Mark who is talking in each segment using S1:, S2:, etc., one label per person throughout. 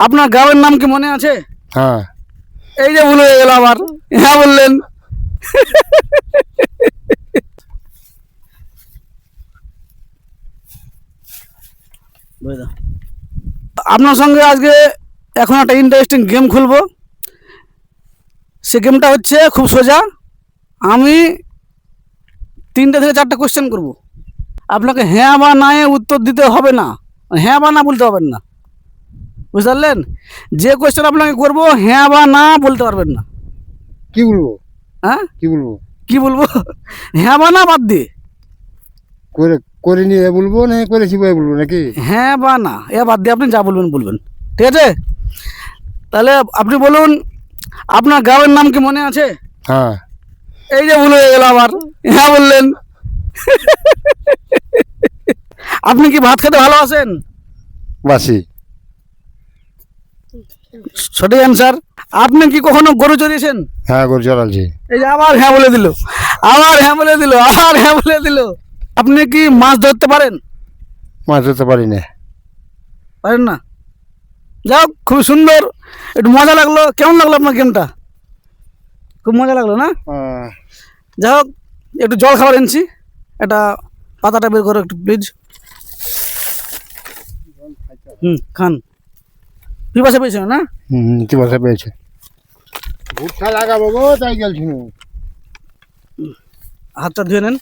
S1: আপনার গ্রামের নাম কি মনে আছে?
S2: হ্যাঁ।
S1: এই যে ভুল হয়ে গেল আবার, হ্যাঁ বললেন। আপনার সঙ্গে আজকে এখন একটা ইন্টারেস্টিং গেম খুলবো। সে গেমটা হচ্ছে খুব সোজা। আমি 3টে থেকে 4টে কোশ্চেন করব। আপনাকে হ্যাঁ বা না এ উত্তর দিতে হবে না, হ্যাঁ বা না বলতে পারবেন না, বুঝতে পারলেন? যে কোশ্চেন আপনাকে করবো হ্যাঁ বা না বলতে পারবেন না।
S2: কি বলবো?
S1: হ্যাঁ
S2: কি বলবো?
S1: কি বলবো? হ্যাঁ বা না বাদ দিয়ে
S2: করে করে নিয়ে বলবো না করেছি বলে বলবো নাকি?
S1: হ্যাঁ বা না এ বাদ দিয়ে আপনি যা বলবেন বলবেন, ঠিক আছে? তাহলে আপনি বলুন, আপনার গ্রামের নাম কি মনে আছে?
S2: হ্যাঁ।
S1: এই যে ভুল হয়ে গেল আবার, হ্যাঁ বললেন। আপনি কি ভাত খেতে ভালোবাসেন?
S2: বাসি।
S1: সঠিক অ্যান্সার। আপনি কি কখনো গরু চড়িয়েছেন?
S2: হ্যাঁ, গরু চড়ালছি।
S1: এই যে আবার হ্যাঁ বলে দিল, আবার হ্যাঁ বলে দিল, আবার হ্যাঁ বলে দিল। আপনি কি মাছ ধরতে পারেন?
S2: মাছ ধরতে পারি না।
S1: পারেন না? যাও, খুব সুন্দর, একটু মজা লাগলো। কেমন লাগলো আপনার গেমটা? খুব মজা লাগলো না? যাই হোক, একটু জল খাবার এনেছি, একটা পাতাটা বের করো একটু প্লিজ। খান। পিপাসা পেয়েছিল না?
S2: কি বসে পেয়েছে? ভুট্টা লাগাবো গো, তাই গেলছি।
S1: হাতটা ধুয়ে নেন।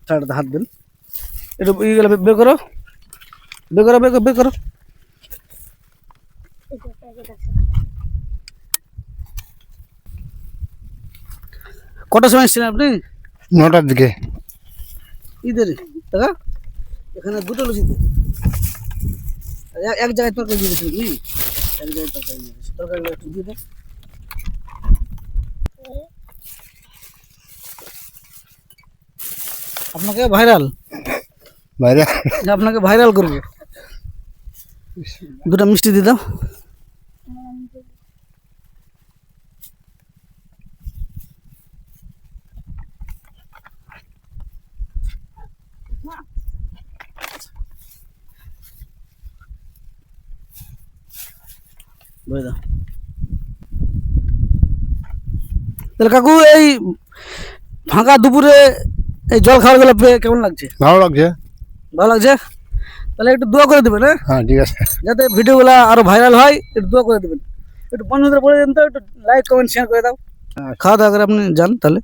S1: থাড়াটা হাত দেন, একটু ইয়ে বের করো, বের করো, বের করো, বের করো। কটার সময় এসেছিলেন আপনি?
S2: 9টার দিকে।
S1: ঈদের টাকা এখানে দুটো লুচিতে এক জায়গায় তরকারি দিয়ে দিয়েছিল কি? এক জায়গায় তরকারি দিয়ে দিয়েছিল, তরকারিগুলো একটু দিয়ে দেন। আপনাকে ভাইরাল,
S2: বাইরে
S1: আপনাকে ভাইরাল করবো। দুটো মিষ্টি দিয়ে দাও। তাহলে কাকু, এই ফাঁকা দুপুরে এই জল খাওয়ার গুলো পেয়ে কেমন লাগছে?
S2: ভালো লাগছে।
S1: ভালো লাগছে? তাহলে একটু দোয়া করে দেবেন, হ্যাঁ?
S2: হ্যাঁ, ঠিক আছে।
S1: যাতে ভিডিওগুলো আরো ভাইরাল হয়, একটু দোয়া করে দেবেন। একটু বন্ধুদের বলে দেন তো, একটু লাইক কমেন্ট শেয়ার করে দাও। খাওয়া দাওয়া করে আপনি যান তাহলে।